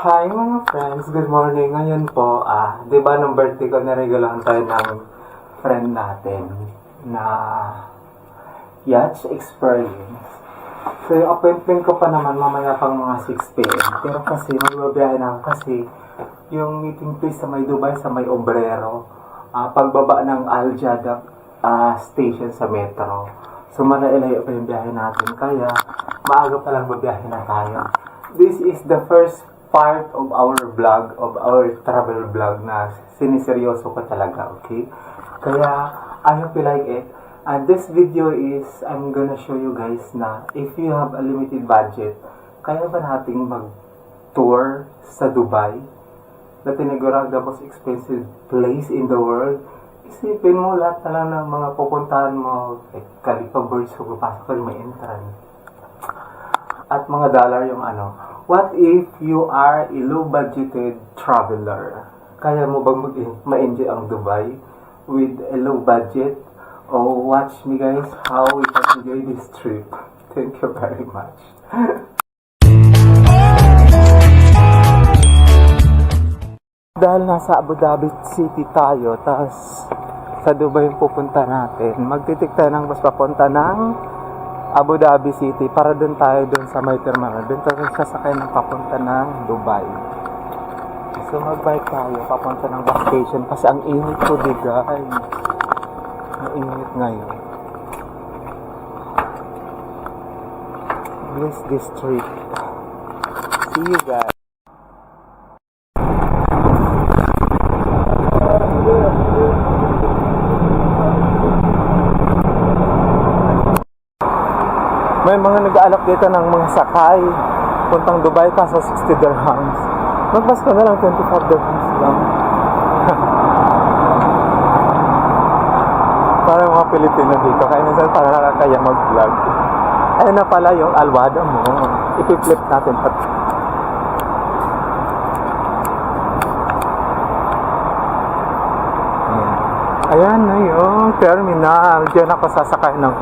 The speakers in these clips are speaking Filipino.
Hi mga friends, good morning. Ngayon po, di ba nung birthday ko naregalahan tayo ng friend natin na yacht experience. So yung appointment ko pa naman mamaya pang mga 6 p.m. Pero kasi magbabiyahe na ako kasi yung meeting place sa may Dubai, sa may Obrero, pagbaba ng Al Jadab station sa metro. So malayo pa yung biyahe natin, kaya maaga pa lang babiyahe na tayo. This is the first part of our vlog, of our travel vlog na siniseryoso ko talaga, okay? Kaya, I hope you like it. And this video is, I'm gonna show you guys na if you have a limited budget, kaya ba nating mag-tour sa Dubai? Na tinagurang the most expensive place in the world. Isipin mo lahat na lang ng mga pupuntahan mo, like Khalifa Burj, so papasok ka may entrance. At mga dollar yung ano. What if you are a low-budgeted traveler? Kaya mo bang ma-enjoy ang Dubai with a low budget? Oh, watch me guys how we can enjoy this trip. Thank you very much. Dahil nasa Abu Dhabi City tayo, tas sa Dubai yung pupunta natin, magtitik tayo ng bus papunta ng Abu Dhabi City para dun tayo dun sa may terminal. Dun tayo sasakay ng papunta ng Dubai. So mag-bike tayo papunta ng bus station kasi ang init ko digay. Ang init ngayon. Bliss District. See you guys. May mga nag-aalok dito ng mga sakay puntang Dubai kaso 60 dirhams. Magbas ka na lang 25 dirhams lang. Para mga Pilipino dito, kaya minsan para nakakaya mag-vlog. Ayun na pala yung alwada mo. Ipi-flip natin pat. Ayan na yung terminal. Diyan ako sasakay ng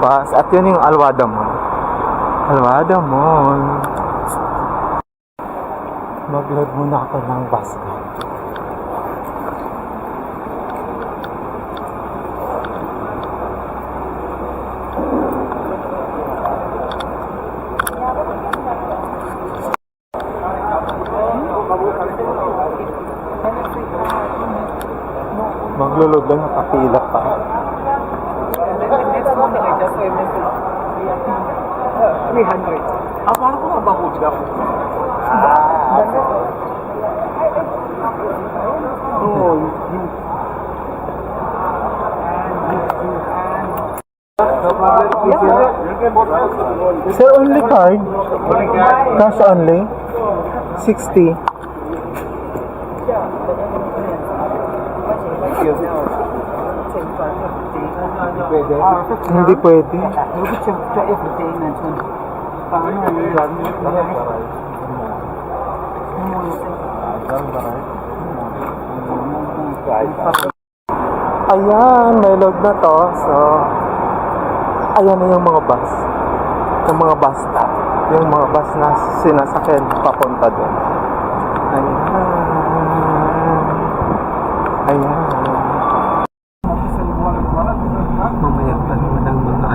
bus. At yun yung Alwada Mall. Alwada Mall. Mag-load muna ako ng bus ko. Maglulod lang, nakapila pa. Next morning, I just saw a message. 300. Parang ko mabahog ako. Sir, only card? Cash only? 60. Pwede? Hindi pwede. Ayan, may load na to. So, ayan na yung mga bus. Yung mga bus stop. Yung mga bus na sinasakyan papunta doon. Ayan. Ayan. Mamaya pa naman ang mga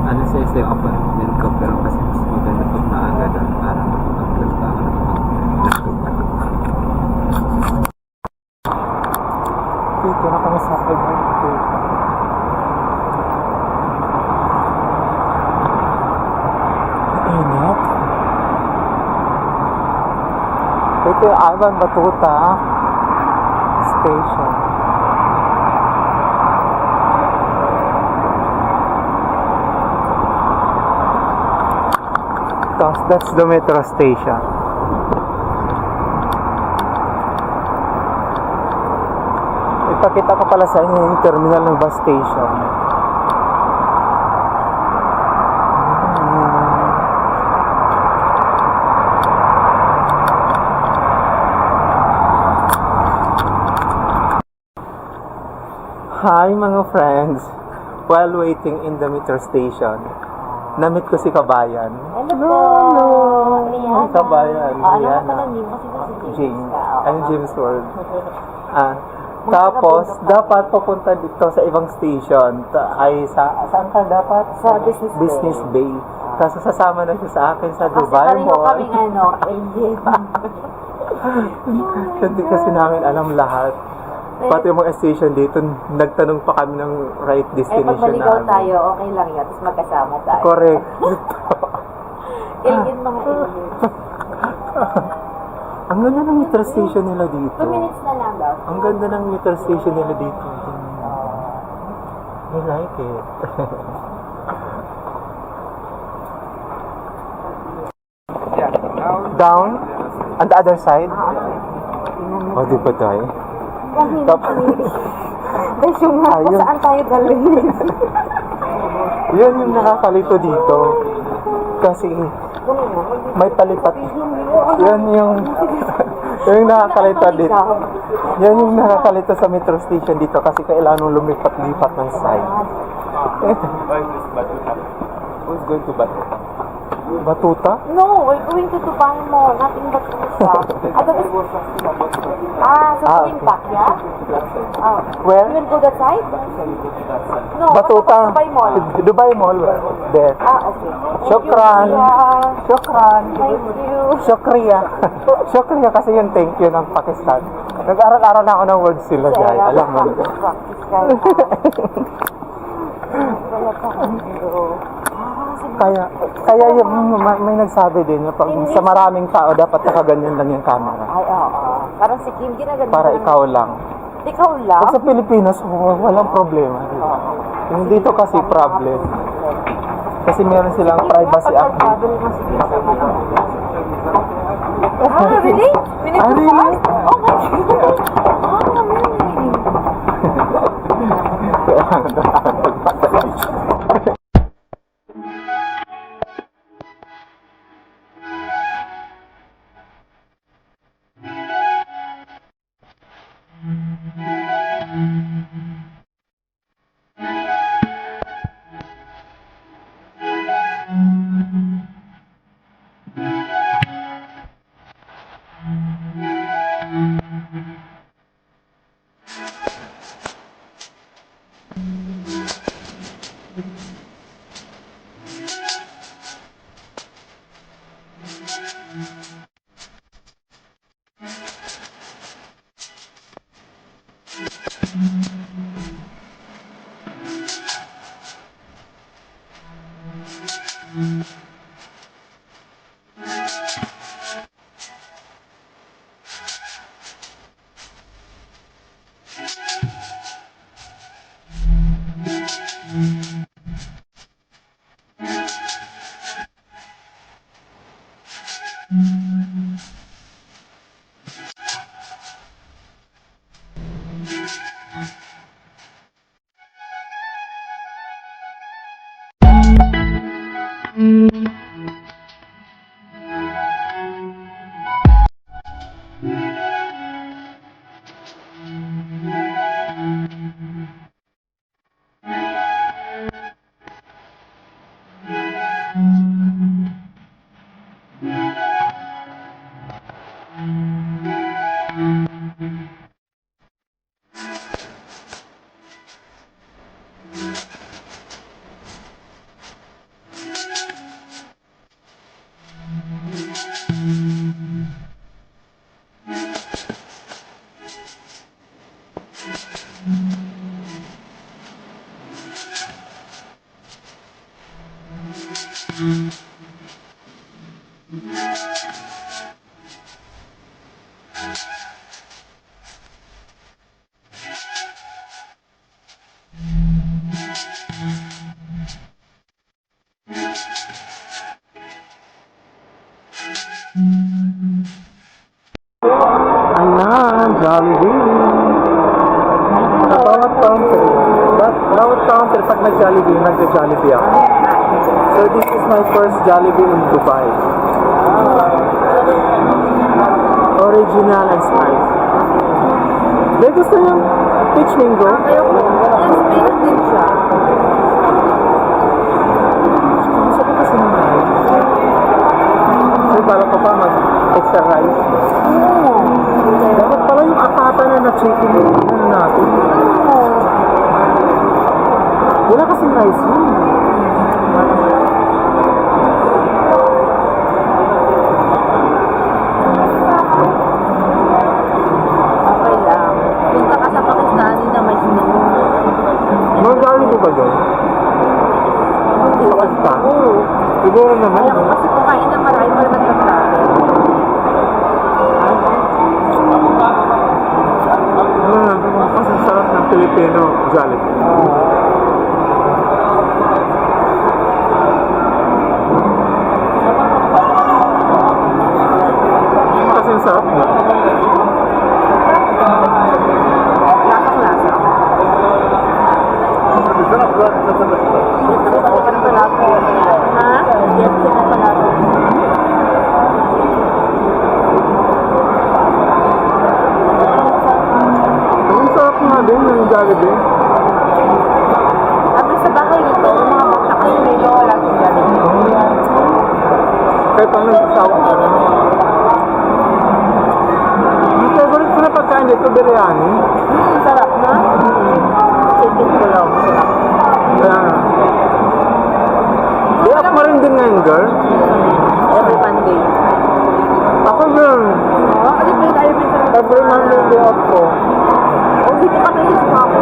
ano sa isa yung apartment ko, pero kasi mas maganda pag maaga doon para makapag-vlog pa ako ng dito na kami sa pag-vlog. Init. Ito yung Alban Batuta Station. That's the metro station. Ipakita ko pala sa inyo yung terminal ng bus station. Hi mga friends! While waiting in the metro station, na-meet ko si Kabayan. Ang kabayan. Alam Yan mo pala, name kasi si James. Oo. Ano James World? Tapos, dapat papunta dito sa ibang station. Saan ka dapat? Sa Business Bay. Kaso sasama na siya sa akin sa Kasi Dubai pareho Mall. kaming alien. Hindi kasi namin alam lahat. Pati yung mga station dito, nagtanong pa kami ng right Eh, pag destination maligaw namin. tayo, okay lang yun. Tapos magkasama tayo. Correct. Alien, mga alien. Ang ganda ng metro station nila dito. 2 minutes na lang daw. Ang ganda ng metro station nila dito. I like it. Yeah, now Down? On the other side? O, di ba tayo? Dahil yung nga, Ayun. kung saan tayo dalhin? Yun yung nakakalito dito. Kasi may palipat. Yan yung yung nakakalito dito. Yan yung nakakalito sa metro station dito kasi kailangan mong lumipat-lipat ng side. Who's going to Batuta? Batuta? No, we're going to Dubai Mall, not in Batuta. So going okay. back, yeah? Where? You will go that side? No, Batuta. Dubai Mall. Dubai Mall. There. Okay. Shukran. Yeah. Shukran. Thank you. Shukriya. Shukriya kasi yung thank you ng Pakistan. Nag-aral-aral na ako ng words sila, Jai. Alam mo. Practice kayo. Wala pa Kaya yung, may nagsabi din na pag sa maraming tao dapat nakaganyan lang yung camera. Ay, oo. Parang si Kim, ginaganyan. Para ikaw lang. Ikaw lang? Pag sa Pilipinas, walang problema. Yung dito kasi problem. Kasi meron silang privacy act. Really? We need to Really? fast? Oh my God. Really? Ayan, Jollibee. Sa bawat counter, pag nag-Jollibee, nag-Jollibee ako. So this is my first Jollibee in Dubai. Original and spicy. May gusto yung peach mango? Yes, meron din siya. Sabi kasi naman. Ay, para pa pa mag-extra rice. Dapat pala yung atata na chicken ano natin. Wala kasing rice yun. Okay lang. Punta ka sa Pakistani na may snow. Magaling ko ba doon? Tukas pa? Oo. Siguro naman. Kaya ko kasi kumain ng marami para magkatravel. Kasi sarap ng Filipino Jollibee. Kasi ang sarap na. Lasang-lasa. Ito ka naman pala ko. Ha? Yes, ka na pala ko. Ang sarap nga din ng Jollibee. Sabi sa bahay nito, yung mga bakla kasi may wala sa galing. Kahit pang nagsasawa ka rin. Yung favorite ko na pagkain dito, biryani. Sarap na. Chicken pulao. Sarap. Kaya nga. Day off mo rin din ngayon, girl. Every Monday. Ako, girl. Ano ba yung ayaw sa Every Monday day off ko. O, dito ka kayo sa ako.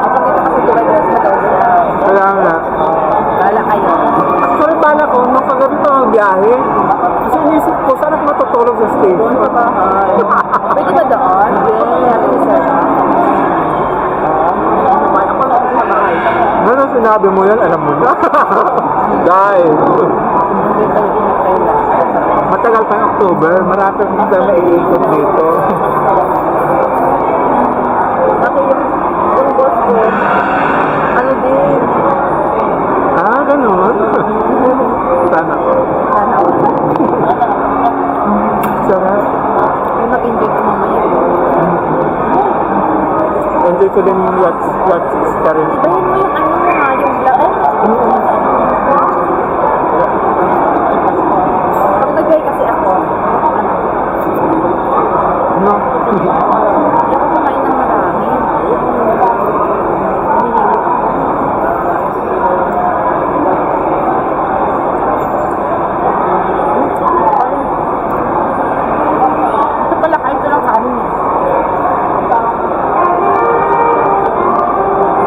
Kapag dito kasi direct sa daw siya. Kaya nga. Bala kayo. Actually, pala ko, nung kagabi pa ang biyahe. Kasi inisip ko, saan ako matutulog sa station? Sa bahay. Pwede ba doon? Yeah, sabi ni Sir. Ako na sa bahay. Ano sinabi mo yan, alam mo na. Dahil, Hindi tayo pinagkaila. matagal pa yung October, marami pa tayo maiikot dito. Kasi yung boss ko, ano din, Ah, ganun. Sana ko. sana wala. Sarap. May mag-enjoy ko mamaya. Enjoy ko din yung yacht experience. Ibahin mo yung ano mo ha, yung vlog. Pag nag-try kasi ako, No? hindi ako kumain ng marami. Ito pala kain ko ng kanin eh.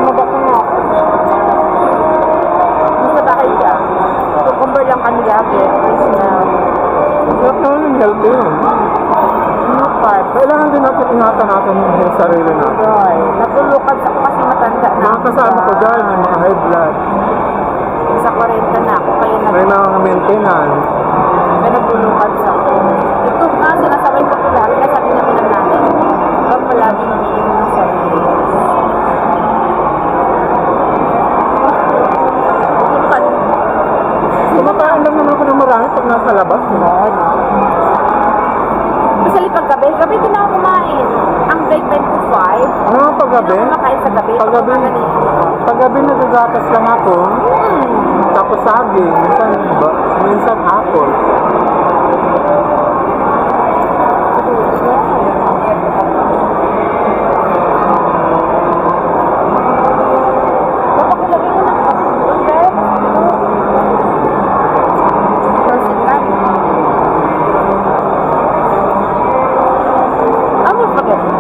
Mabaka na ako. Nasa bahay ka. Cucumber lang kami lagi. Please na. Sarap naman yung healthy yun. No carbs. Kailangan din natin ingatan natin yung sarili natin. Joy. Natulukan sa kasi matanda na. Mga kasama ko dahil may mga high blood. Sa 40 na ako. Kaya May mga maintenance. natulukan sa ako. Ito nga, sinasabay ko ko lagi. Kaya sabi namin ng nanay. Huwag palaging umiinom ng sarili. Ito Kumakain lang naman ako ng marami pag nasa labas. Especially pag gabi. Gabi din ako kumain. Ang break time ko 5. Ano paggabi? Hindi ako kumakain sa gabi. Paggabi, paggabi nagagatas lang ako. Tapos saging. Minsan hapon. Napakilagay mo ng kapatid. Person lang. Ano spaghetti?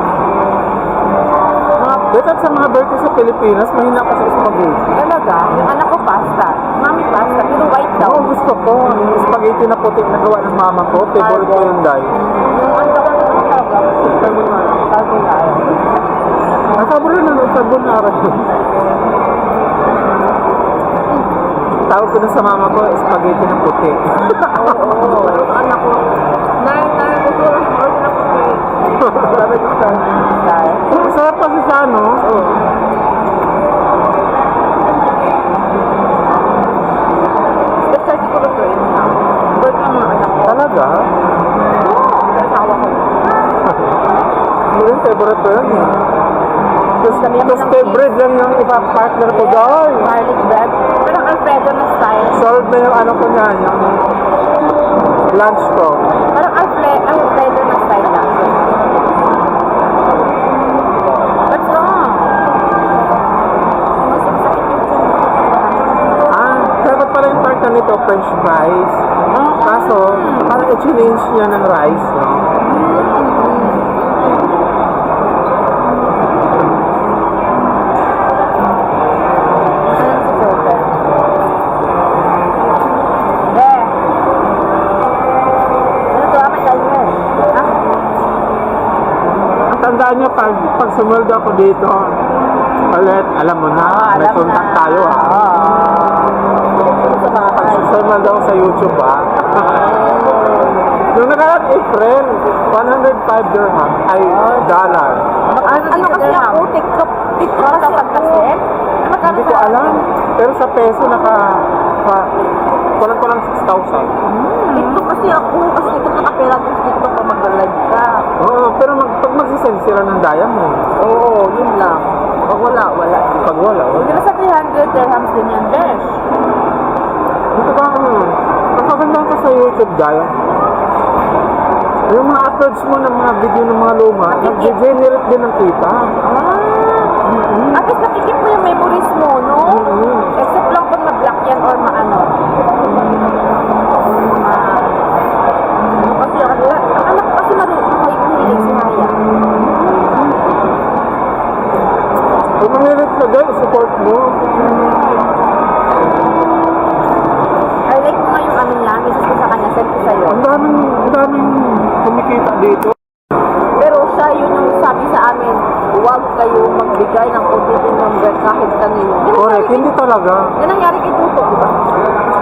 Betat sa mga birthday sa Pilipinas, mahina kasi sa spaghetti. Talaga? Yung anak ko pasta. Mami pasta. Pero white daw. Oo, gusto ko. Yung spaghetti na puti na gawa ng mama ko. Favorite ko yung dahil. Yung ang tawag ko talaga. Carbonara. Nasaburo na ng carbonara. Tawag ko na sa mama ko, spaghetti na puti. Oo. Yung anak ko. Nay, gusto ko lang spaghetti na puti. Sabi ko sa style. Masarap kasi sa ano. Specialty ko ba ito yun na? Birth ng mga anak ko. Talaga? Sa asawa ko. Yung favorite ko yun. Tapos Kami ang tapos favorite lang yung iba partner ko dahil. Garlic bread. Parang Alfredo na style. Solved na yung ano ko niyan. Yung lunch ko. Parang Alfredo na style lang. What's wrong? Mas sakit yung tiyan. Dapat pala yung part na nito, french fries. Kaso, parang i-change niya ng rice, no? Tandaan niyo, pag sumuldo ako dito, ulit, alam mo na, may contact tayo, ha? Sumuldo ako sa YouTube, ha? Nung nakaraan April, 105 dirham, ay dollar. Ano kasi ako? TikTok sa pagkasin? Hindi ko alam. Pero sa peso, kulang-kulang 6,000. TikTok kasi ako. Kasi TikTok nakapera ko sa TikTok kung mag-live ka. Oo, pero pag magsisend sila ng diamond. Oo, yun lang. Pag wala. Pag wala. Hindi na sa 300 dirhams din yan, besh. Ito ba ano? Napagandaan ka sa YouTube, guys. Yung mga uploads mo ng mga video ng mga luma, nag-generate din ng kita. At least nakikip mo yung memories mo, no? Except lang kung na-block yan or maano. Kasi ang anak ko kasi mahilig si Haya. Kung mangilit ka guys, support mo. I like mo nga yung ano niya, misis ko sa kanya, send ko sa'yo. Ang daming kumikita dito. Pero siya yun yung sabi sa amin, huwag kayo magbigay ng OTP number kahit kanino. Correct, hindi talaga. Yan nangyari kay Tuto, di ba?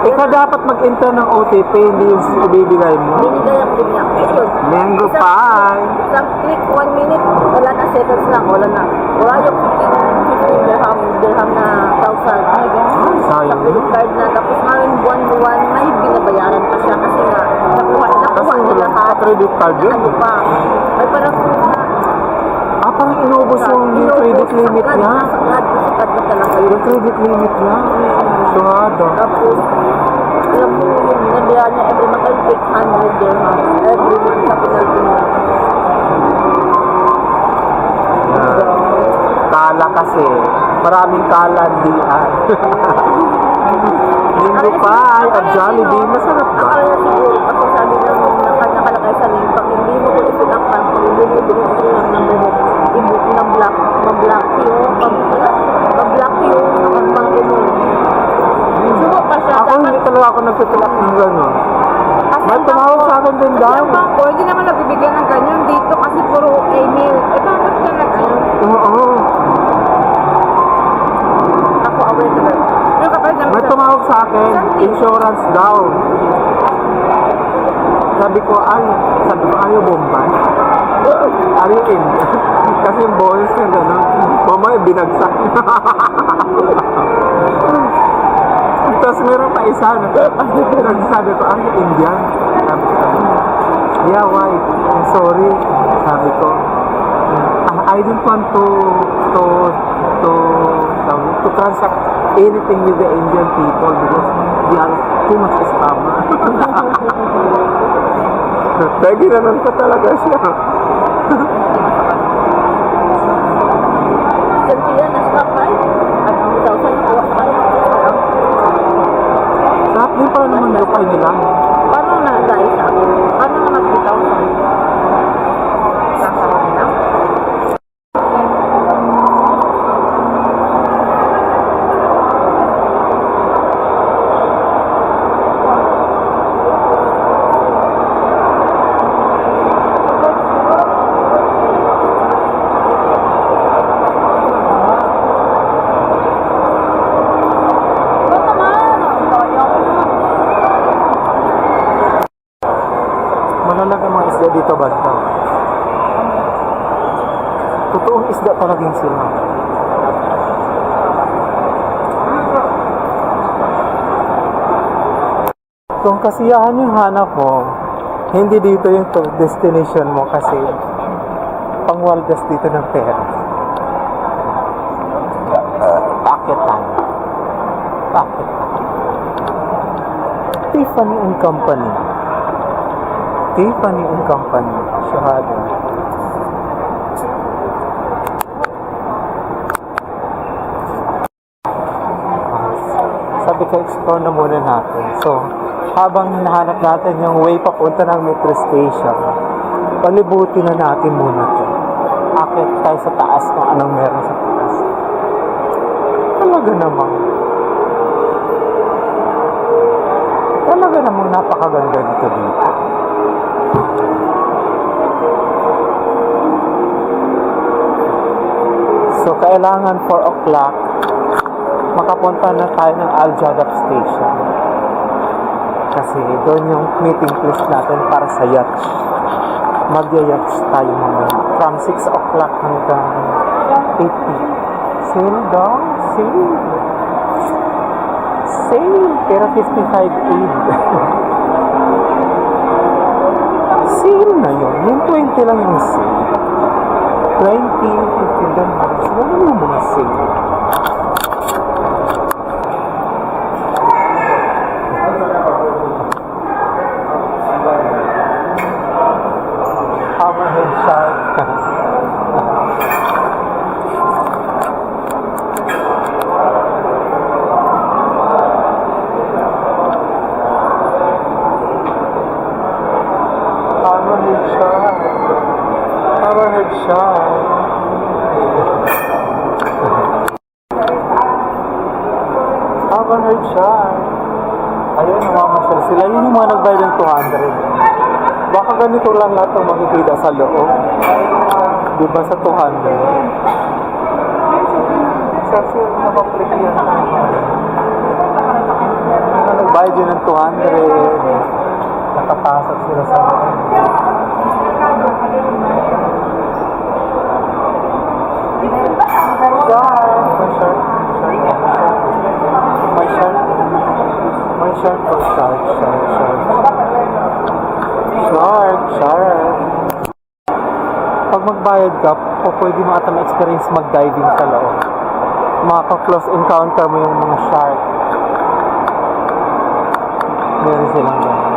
Ikaw dapat mag-enter ng OTP, hindi yung ibibigay mo. Binigay ang din niya. Yun. Mango pie. Isang click, 1 minute, wala na, seconds lang, wala na. Wala yung 15 dirham na 1,000. Ay, ganun. Sa Sayang. credit card na, tapos ngayon buwan-buwan, may binabayaran pa siya kasi nga, nakuha Kasi niya lahat. credit card yun. Ano pa? May parang Parang inubos yung credit limit niya. Sagad na talaga Yung yun. credit limit niya. Suhado. Tapos, alam mo yung nabiyan niya every month ay 800 dirham. Every month sa penalty niya. Kala kasi. Maraming kalandian. Linggo pa at Jollibee. Masarap ba? Akala niya siguro kasi sabi ng nakalagay sa link, pag hindi mo ko isinakpan, kung hindi mo binigyan lang ng buhok, mag-block yung nakapangko mo. Sumo pa siya. Ako hindi talaga ako nagtutulak ng gano'n. May tumawag sa akin din Kasi dahil. ang bangko, hindi naman nagbibigyan ng ganyan dito kasi puro email. Eh bakit ka nag-ano? Oo. Ako aware ka ba? Yung kapag naman May tumawag sa akin, insurance daw. Sabi ko, ayaw Bombay? Are you in? Kasi yung bonus niya gano'n. Mamaya binagsak. Tapos meron pa isa na nagsabi ko, are you Indian? Sabi ko, yeah, why? I'm sorry. Sabi ko, I don't want to transact anything with the Indian people because they are too much scammer. Kaya ginanon ko talaga siya. Santiyan na stock right? At 2,000 nakuha sa kanya. Lahat din pala naman lupay nila. Paano na dahil sa akin? Paano na mag-2,000? Sasarap na? Malalaga mga isda dito basta. Totoong isda talagang sila. Kung kasiyahan yung hanap mo, hindi dito yung destination mo kasi pangwaldas dito ng pera. Paketan. Paketan. Tiffany and Company. Tiffany and Company. Shahada. Sabi ko, explore na muna natin. So, habang hinahanap natin yung way papunta ng metro station, palibutin na natin muna to. Akit tayo sa taas kung anong meron sa taas. Talaga namang napakaganda dito. So, kailangan 4 o'clock makapunta na tayo ng Al Jadab Station. Kasi doon yung meeting place natin para sa yacht. Magya-yacht tayo mamaya. From 6 o'clock hanggang 8 p.m. Sale daw? Sale. Sale. Pero 55 aid. Sale na yun. Yung 20 lang yung sale. 20, 15 lang. Wala yung mga sale. Hammerhead shark. Hammerhead shark. Hammerhead shark. Ayun, namamasyal sila. Yun yung mga nagbayad ng 200. Baka ganito lang lahat ang makikita sa loob. Diba sa 200? Kasi nakaplik yan. Nagbayad yun ng 200. Nakapasok sila sa loob. Shark. Pag magbayad ka, pwede mo ata ma-experience mag-diving sa loob. Maka-close encounter mo yung mga shark. Meron silang gano'n.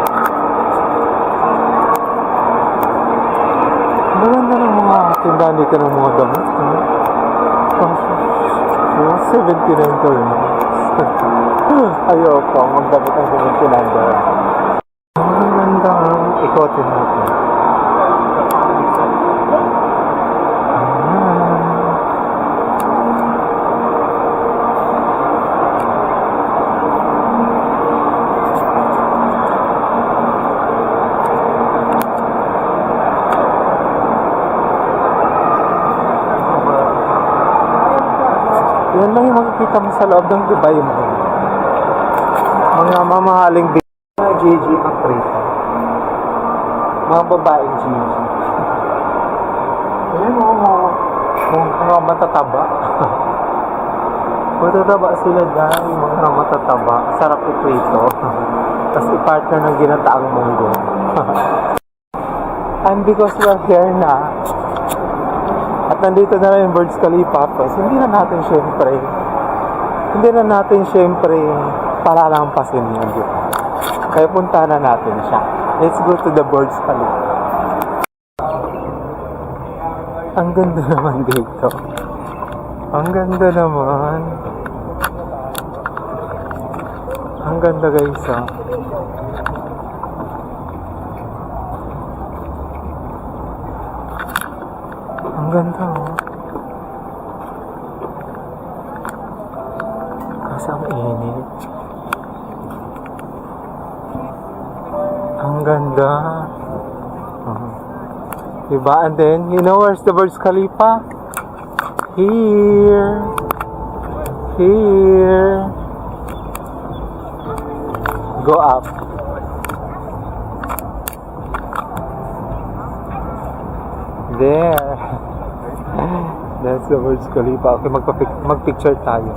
Maganda ng mga tindahan dito ng mga damit. $79. Ayoko, magdamit ang $79. Ang ganda ang ikotin natin. Yan lang yung makikita mo sa loob ng Dubai mo. Mga mamahaling mga GG ang prito. Mga babaeng GG. Ayan mo, mga matataba. Matataba sila dyan, mga matataba. Sarap iprito. Tapos i-partner ng ginataang munggo. And because we're here na, at nandito na rin yung Burj Khalifa, pues, hindi na natin syempre palalampasin yun dito. Kaya punta na natin siya. Let's go to the Burj Khalifa. Ang ganda naman dito. Ang ganda naman. Ang ganda guys, ah. Ang ganda, oh. Kasi ang init. Ang ganda. Diba? And then, you know where's the Burj Khalifa? Here. Go up. There. That's the Burj Khalifa. Okay, magpicture tayo.